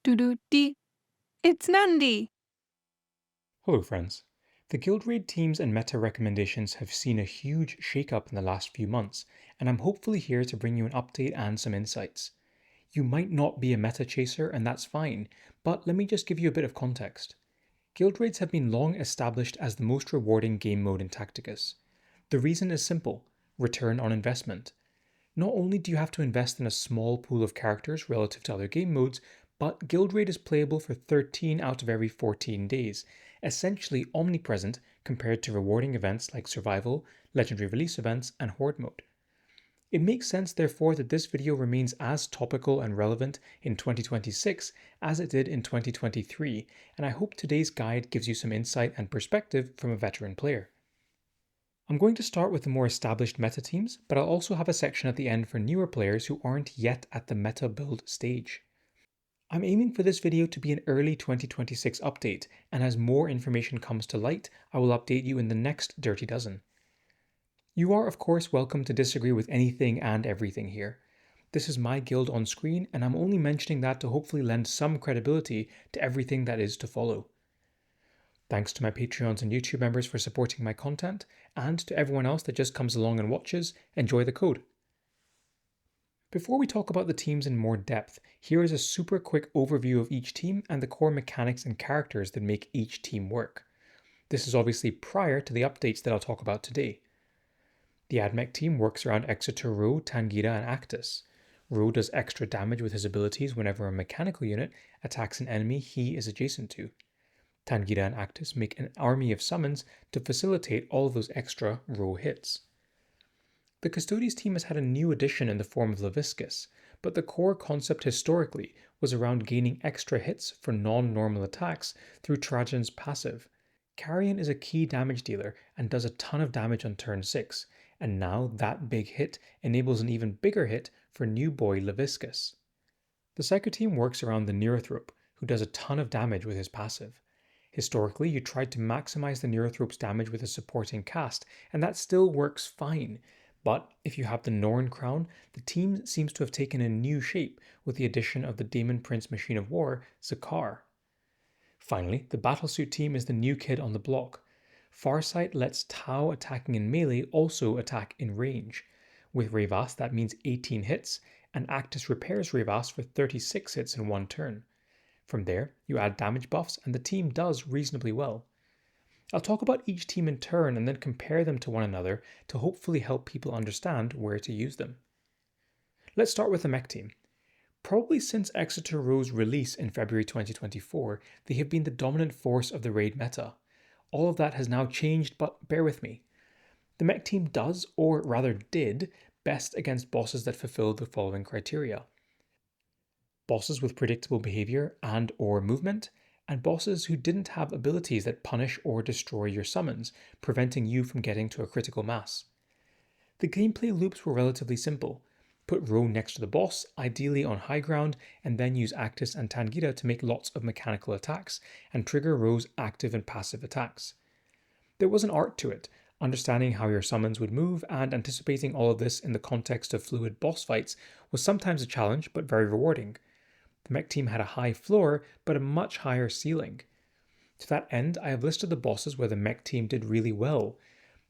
Doo-doo-dee. It's Nandi! Hello friends. The guild raid teams and meta recommendations have seen a huge shakeup in the last few months, and I'm hopefully here to bring you an update and some insights. You might not be a meta chaser, and that's fine, but let me just give you a bit of context. Guild raids have been long established as the most rewarding game mode in Tacticus. The reason is simple: return on investment. Not only do you have to invest in a small pool of characters relative to other game modes, but Guild Raid is playable for 13 out of every 14 days, essentially omnipresent compared to rewarding events like Survival, Legendary Release events, and Horde mode. It makes sense therefore that this video remains as topical and relevant in 2026 as it did in 2023, and I hope today's guide gives you some insight and perspective from a veteran player. I'm going to start with the more established meta teams, but I'll also have a section at the end for newer players who aren't yet at the meta build stage. I'm aiming for this video to be an early 2026 update, and as more information comes to light, I will update you in the next Dirty Dozen. You are of course welcome to disagree with anything and everything here. This is my guild on screen, and I'm only mentioning that to hopefully lend some credibility to everything that is to follow. Thanks to my Patreons and YouTube members for supporting my content, and to everyone else that just comes along and watches, enjoy the code. Before we talk about the teams in more depth, here is a super quick overview of each team and the core mechanics and characters that make each team work. This is obviously prior to the updates that I'll talk about today. The Mech Team works around Exeter Ro, Tangita, and Actus. Ro does extra damage with his abilities whenever a mechanical unit attacks an enemy he is adjacent to. Tangita and Actus make an army of summons to facilitate all of those extra Ro hits. The Custodes team has had a new addition in the form of Laviscus, but the core concept historically was around gaining extra hits for non-normal attacks through Trajan's passive. Carrion is a key damage dealer and does a ton of damage on turn 6, and now that big hit enables an even bigger hit for new boy Laviscus. The Psyker team works around the Neurothrope, who does a ton of damage with his passive. Historically, you tried to maximize the Neurothrope's damage with a supporting cast, and that still works fine. But if you have the Norn crown, the team seems to have taken a new shape with the addition of the Demon Prince Machine of War, Zakar. Finally, the Battlesuit team is the new kid on the block. Farsight lets Tau attacking in melee also attack in range. With Revas, that means 18 hits, and Actus repairs Revas for 36 hits in one turn. From there, you add damage buffs, and the team does reasonably well. I'll talk about each team in turn and then compare them to one another to hopefully help people understand where to use them. Let's start with the Mech team. Probably since Exeter Ro's release in February 2024, they have been the dominant force of the raid meta. All of that has now changed, but bear with me. The Mech team does, or rather did, best against bosses that fulfill the following criteria: bosses with predictable behavior and or movement, and bosses who didn't have abilities that punish or destroy your summons, preventing you from getting to a critical mass. The gameplay loops were relatively simple. Put Ro next to the boss, ideally on high ground, and then use Actus and Tangita to make lots of mechanical attacks, and trigger Ro's active and passive attacks. There was an art to it, understanding how your summons would move, and anticipating all of this in the context of fluid boss fights was sometimes a challenge, but very rewarding. The Mech team had a high floor, but a much higher ceiling. To that end, I have listed the bosses where the Mech team did really well.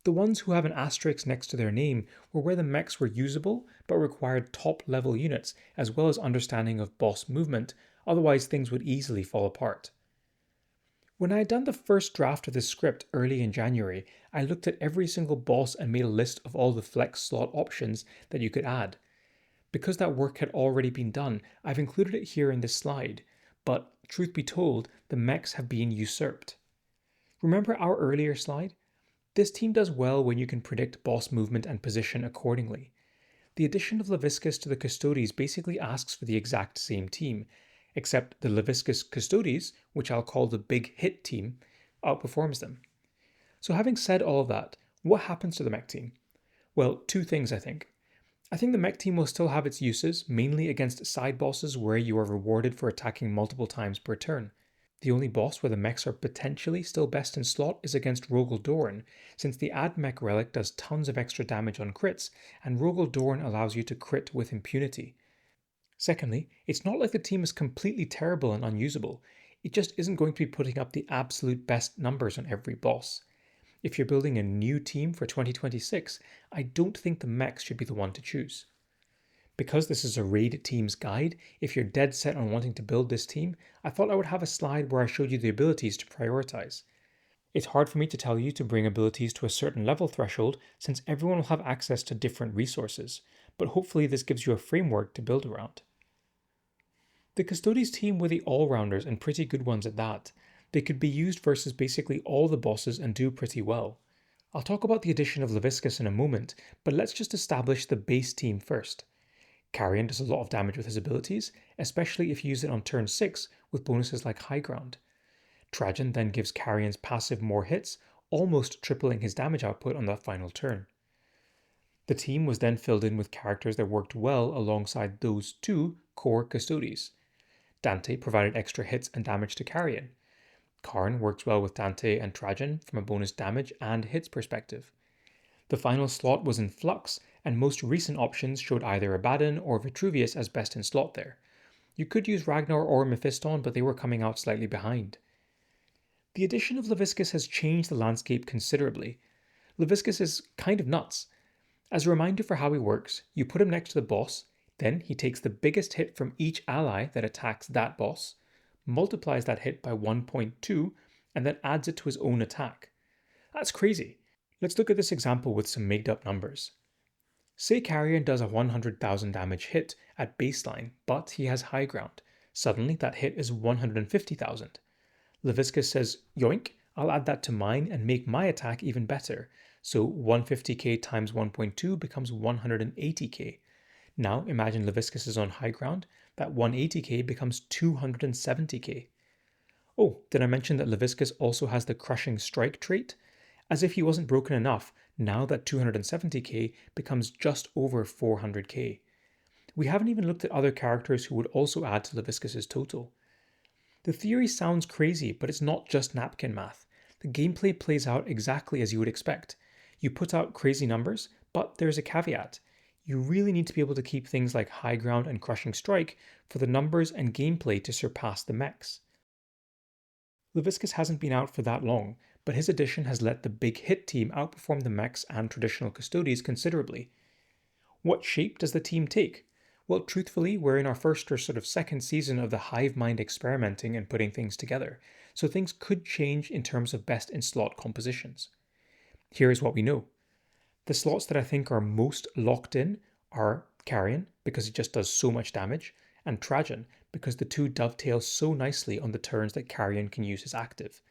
The ones who have an asterisk next to their name were where the mechs were usable, but required top level units, as well as understanding of boss movement, otherwise things would easily fall apart. When I had done the first draft of this script early in January, I looked at every single boss and made a list of all the flex slot options that you could add. Because that work had already been done, I've included it here in this slide, but truth be told, the mechs have been usurped. Remember our earlier slide? This team does well when you can predict boss movement and position accordingly. The addition of Laviscus to the Custodes basically asks for the exact same team, except the Laviscus Custodes, which I'll call the big hit team, outperforms them. So having said all of that, what happens to the mech team? Well, two things I think. I think the mech team will still have its uses, mainly against side bosses where you are rewarded for attacking multiple times per turn. The only boss where the mechs are potentially still best in slot is against Rogel Dorn, since the Add Mech relic does tons of extra damage on crits, and Rogel Dorn allows you to crit with impunity. Secondly, it's not like the team is completely terrible and unusable, it just isn't going to be putting up the absolute best numbers on every boss. If you're building a new team for 2026, I don't think the mechs should be the one to choose. Because this is a raid team's guide, if you're dead set on wanting to build this team, I thought I would have a slide where I showed you the abilities to prioritize. It's hard for me to tell you to bring abilities to a certain level threshold since everyone will have access to different resources, but hopefully this gives you a framework to build around. The Custodes team were the all-rounders and pretty good ones at that. They could be used versus basically all the bosses and do pretty well. I'll talk about the addition of Laviscus in a moment, but let's just establish the base team first. Carrion does a lot of damage with his abilities, especially if you use it on turn 6 with bonuses like High Ground. Trajan then gives Carrion's passive more hits, almost tripling his damage output on that final turn. The team was then filled in with characters that worked well alongside those two core Custodes. Dante provided extra hits and damage to Carrion. Karn works well with Dante and Trajan from a bonus damage and hits perspective. The final slot was in flux, and most recent options showed either Abaddon or Vitruvius as best in slot there. You could use Ragnar or Mephiston, but they were coming out slightly behind. The addition of Laviscus has changed the landscape considerably. Laviscus is kind of nuts. As a reminder for how he works, you put him next to the boss, then he takes the biggest hit from each ally that attacks that boss, multiplies that hit by 1.2, and then adds it to his own attack. That's crazy. Let's look at this example with some made up numbers. Say Carrion does a 100,000 damage hit at baseline, but he has high ground. Suddenly that hit is 150,000. Laviscus says, yoink, I'll add that to mine and make my attack even better. So 150k times 1.2 becomes 180k. Now imagine Laviscus is on high ground, that 180k becomes 270k. Oh, did I mention that Laviscus also has the crushing strike trait? As if he wasn't broken enough, now that 270k becomes just over 400k. We haven't even looked at other characters who would also add to Laviscus's total. The theory sounds crazy, but it's not just napkin math. The gameplay plays out exactly as you would expect. You put out crazy numbers, but there's a caveat. You really need to be able to keep things like high ground and crushing strike for the numbers and gameplay to surpass the mechs. Laviscus hasn't been out for that long, but his addition has let the big hit team outperform the mechs and traditional Custodes considerably. What shape does the team take? Well, truthfully, we're in our first or sort of second season of the hive mind experimenting and putting things together, so things could change in terms of best in slot compositions. Here is what we know. The slots that I think are most locked in are Carrion, because he just does so much damage, and Trajan, because the two dovetail so nicely on the turns that Carrion can use his active.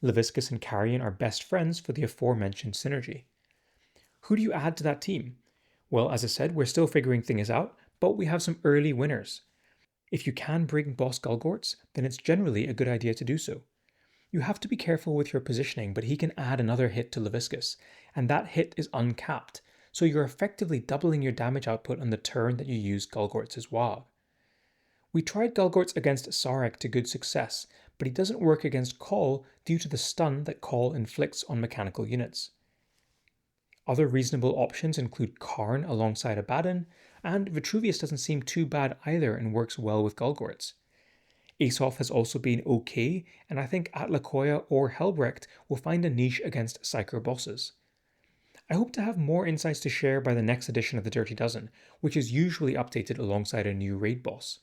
Laviscus and Carrion are best friends for the aforementioned synergy. Who do you add to that team? Well, as I said, we're still figuring things out, but we have some early winners. If you can bring boss Gulgorts, then it's generally a good idea to do so. You have to be careful with your positioning, but he can add another hit to Laviscus, and that hit is uncapped, so you're effectively doubling your damage output on the turn that you use Gulgorts as Wog. We tried Gulgorts against Sarek to good success, but he doesn't work against Call due to the stun that Call inflicts on mechanical units. Other reasonable options include Karn alongside Abaddon, and Vitruvius doesn't seem too bad either and works well with Gulgorts. Aesop has also been okay, and I think Atlakoya or Helbrecht will find a niche against Psyker bosses. I hope to have more insights to share by the next edition of the Dirty Dozen, which is usually updated alongside a new raid boss.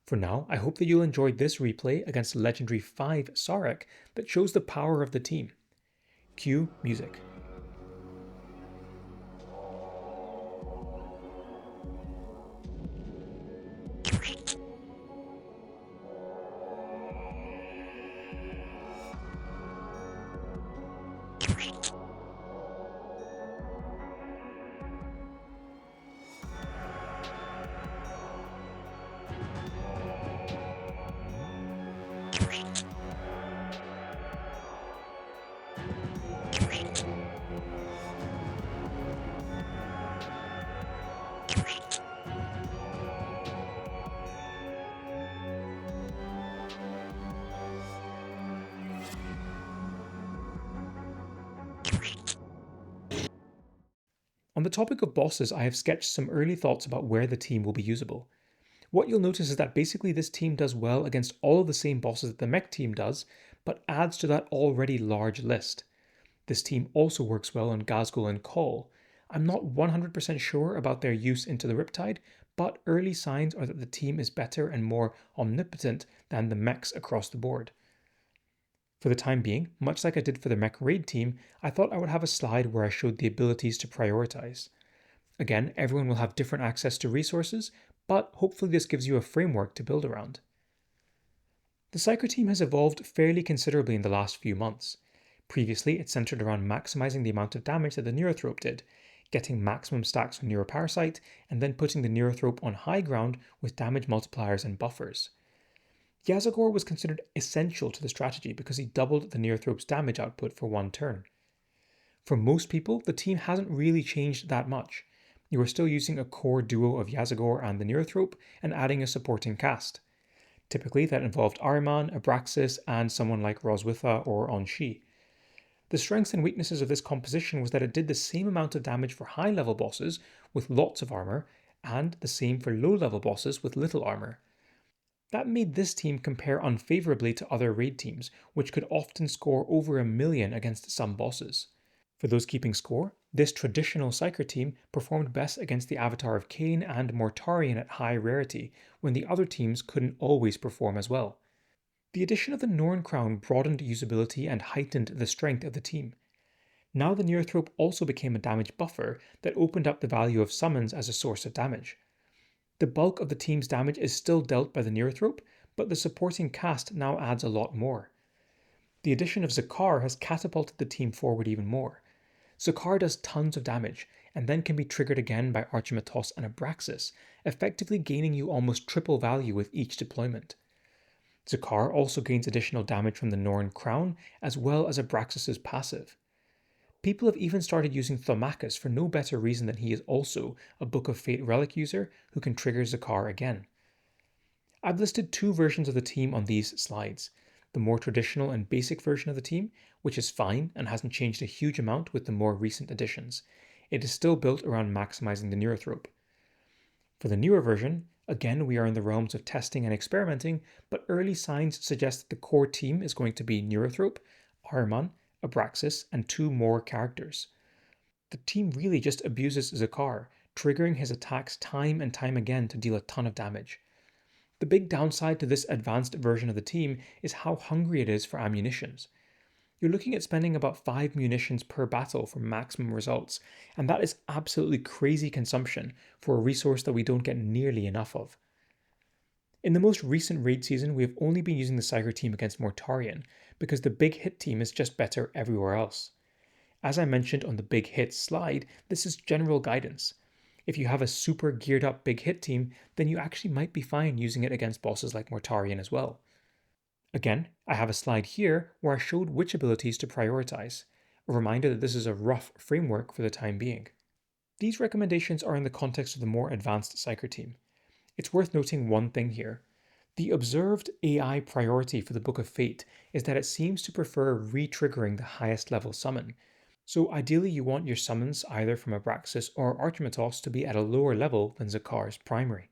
For now, I hope that you'll enjoy this replay against the legendary 5 Sarek that shows the power of the team. Cue music. On the topic of bosses, I have sketched some early thoughts about where the team will be usable. What you'll notice is that basically this team does well against all of the same bosses that the Mech team does, but adds to that already large list. This team also works well on Ghazghkull and Call. I'm not 100% sure about their use into the Riptide, but early signs are that the team is better and more omnipotent than the mechs across the board. For the time being, much like I did for the Mech Raid team, I thought I would have a slide where I showed the abilities to prioritize. Again, everyone will have different access to resources, but hopefully this gives you a framework to build around. The Psyker team has evolved fairly considerably in the last few months. Previously, it centered around maximizing the amount of damage that the Neurothrope did, getting maximum stacks on Neuroparasite, and then putting the Neurothrope on high ground with damage multipliers and buffers. Yazagor was considered essential to the strategy because he doubled the Neurothrope's damage output for one turn. For most people, the team hasn't really changed that much. You are still using a core duo of Yazagor and the Neurothrope and adding a supporting cast. Typically, that involved Ahriman, Abraxas, and someone like Roswitha or Onshi. The strengths and weaknesses of this composition was that it did the same amount of damage for high-level bosses with lots of armor, and the same for low-level bosses with little armor. That made this team compare unfavorably to other raid teams, which could often score over 1,000,000 against some bosses. For those keeping score, this traditional Psyker team performed best against the Avatar of Cain and Mortarion at high rarity, when the other teams couldn't always perform as well. The addition of the Norn Crown broadened usability and heightened the strength of the team. Now the Neurothrope also became a damage buffer that opened up the value of summons as a source of damage. The bulk of the team's damage is still dealt by the Neurothrope, but the supporting cast now adds a lot more. The addition of Zakar has catapulted the team forward even more. Zakar does tons of damage, and then can be triggered again by Archimatos and Abraxas, effectively gaining you almost triple value with each deployment. Zakar also gains additional damage from the Norn Crown, as well as Abraxas' passive. People have even started using Thaumakus for no better reason than he is also a Book of Fate relic user who can trigger Zakar again. I've listed two versions of the team on these slides. The more traditional and basic version of the team, which is fine and hasn't changed a huge amount with the more recent additions. It is still built around maximizing the Neurothrope. For the newer version, again we are in the realms of testing and experimenting, but early signs suggest that the core team is going to be Neurothrope, Ahriman, Abraxas, and two more characters. The team really just abuses Zakar, triggering his attacks time and time again to deal a ton of damage. The big downside to this advanced version of the team is how hungry it is for ammunitions. You're looking at spending about 5 munitions per battle for maximum results, and that is absolutely crazy consumption for a resource that we don't get nearly enough of. In the most recent raid season, we have only been using the Psyker team against Mortarion, because the big hit team is just better everywhere else. As I mentioned on the big hit slide, this is general guidance. If you have a super geared up big hit team, then you actually might be fine using it against bosses like Mortarion as well. Again, I have a slide here where I showed which abilities to prioritize, a reminder that this is a rough framework for the time being. These recommendations are in the context of the more advanced Psyker team. It's worth noting one thing here. The observed AI priority for the Book of Fate is that it seems to prefer re-triggering the highest level summon. So ideally you want your summons either from Abraxas or Archimatos to be at a lower level than Zakar's primary.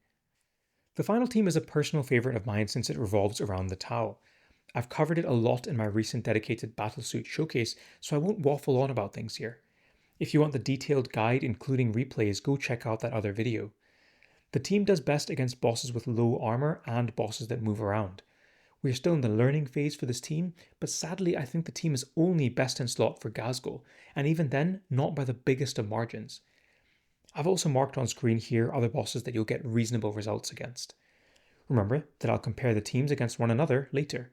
The final team is a personal favorite of mine since it revolves around the Tau. I've covered it a lot in my recent dedicated Battlesuit showcase, so I won't waffle on about things here. If you want the detailed guide including replays, go check out that other video. The team does best against bosses with low armor and bosses that move around. We are still in the learning phase for this team, but sadly I think the team is only best in slot for Ghazghkull, and even then, not by the biggest of margins. I've also marked on screen here other bosses that you'll get reasonable results against. Remember that I'll compare the teams against one another later.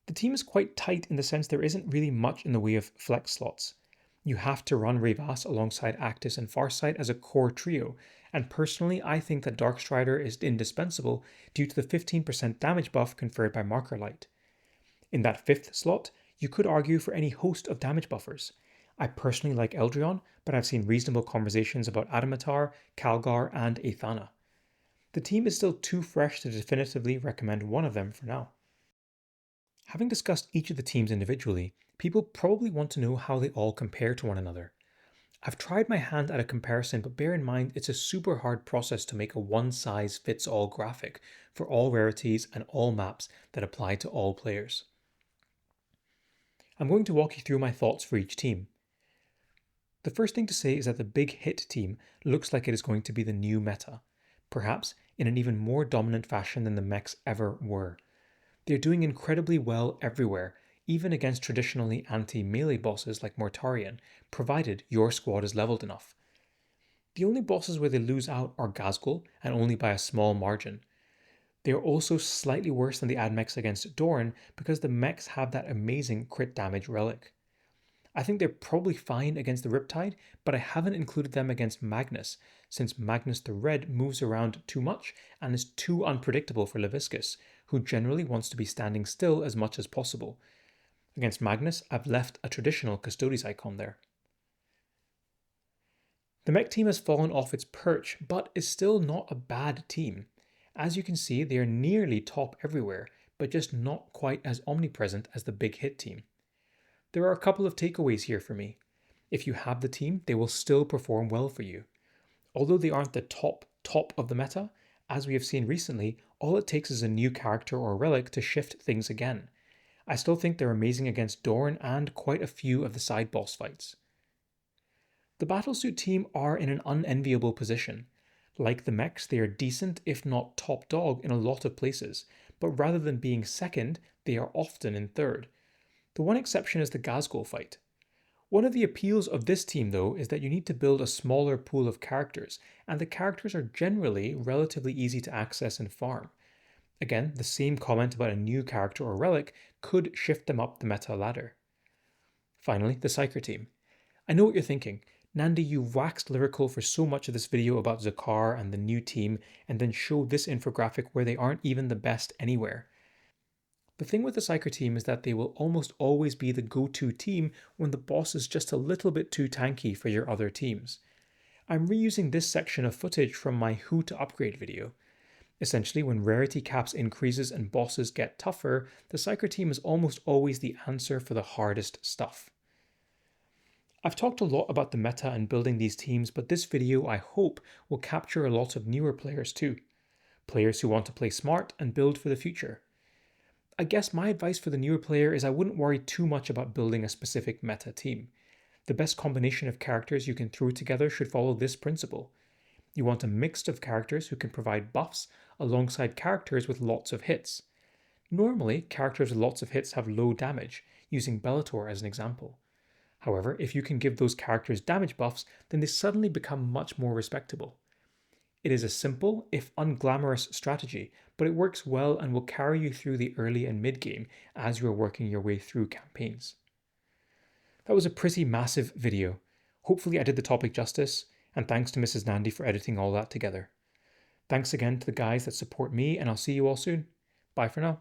The team is quite tight in the sense there isn't really much in the way of flex slots. You have to run Rayvas alongside Actis and Farsight as a core trio, and personally I think that Darkstrider is indispensable due to the 15% damage buff conferred by Marker Light. In that fifth slot, you could argue for any host of damage buffers. I personally like Eldrion, but I've seen reasonable conversations about Adamatar, Calgar, and Aethana. The team is still too fresh to definitively recommend one of them for now. Having discussed each of the teams individually, people probably want to know how they all compare to one another. I've tried my hand at a comparison, but bear in mind it's a super hard process to make a one-size-fits-all graphic for all rarities and all maps that apply to all players. I'm going to walk you through my thoughts for each team. The first thing to say is that the big hit team looks like it is going to be the new meta, perhaps in an even more dominant fashion than the mechs ever were. They're doing incredibly well everywhere, even against traditionally anti-melee bosses like Mortarion, provided your squad is leveled enough. The only bosses where they lose out are Ghazghkull, and only by a small margin. They are also slightly worse than the AdMechs against Doran because the mechs have that amazing crit damage relic. I think they're probably fine against the Riptide, but I haven't included them against Magnus, since Magnus the Red moves around too much and is too unpredictable for Laviscus, who generally wants to be standing still as much as possible. Against Magnus, I've left a traditional Custodes icon there. The mech team has fallen off its perch, but is still not a bad team. As you can see, they are nearly top everywhere, but just not quite as omnipresent as the big hit team. There are a couple of takeaways here for me. If you have the team, they will still perform well for you. Although they aren't the top of the meta, as we have seen recently, all it takes is a new character or relic to shift things again. I still think they're amazing against Dorn and quite a few of the side boss fights. The Battlesuit team are in an unenviable position. Like the mechs, they are decent, if not top dog, in a lot of places, but rather than being second, they are often in third. The one exception is the Ghazghkull fight. One of the appeals of this team, though, is that you need to build a smaller pool of characters, and the characters are generally relatively easy to access and farm. Again, the same comment about a new character or relic could shift them up the meta ladder. Finally, the Psyker team. I know what you're thinking. Nandi, you waxed lyrical for so much of this video about Zakar and the new team, and then showed this infographic where they aren't even the best anywhere. The thing with the Psyker team is that they will almost always be the go-to team when the boss is just a little bit too tanky for your other teams. I'm reusing this section of footage from my Who to Upgrade video. Essentially, when rarity caps increases and bosses get tougher, the Psyker team is almost always the answer for the hardest stuff. I've talked a lot about the meta and building these teams, but this video, I hope, will capture a lot of newer players too. Players who want to play smart and build for the future. I guess my advice for the newer player is I wouldn't worry too much about building a specific meta team. The best combination of characters you can throw together should follow this principle. You want a mix of characters who can provide buffs alongside characters with lots of hits. Normally, characters with lots of hits have low damage, using Bellator as an example. However, if you can give those characters damage buffs, then they suddenly become much more respectable. It is a simple, if unglamorous strategy, but it works well and will carry you through the early and mid game as you are working your way through campaigns. That was a pretty massive video. Hopefully I did the topic justice, and thanks to Mrs. Nandi for editing all that together. Thanks again to the guys that support me, and I'll see you all soon. Bye for now.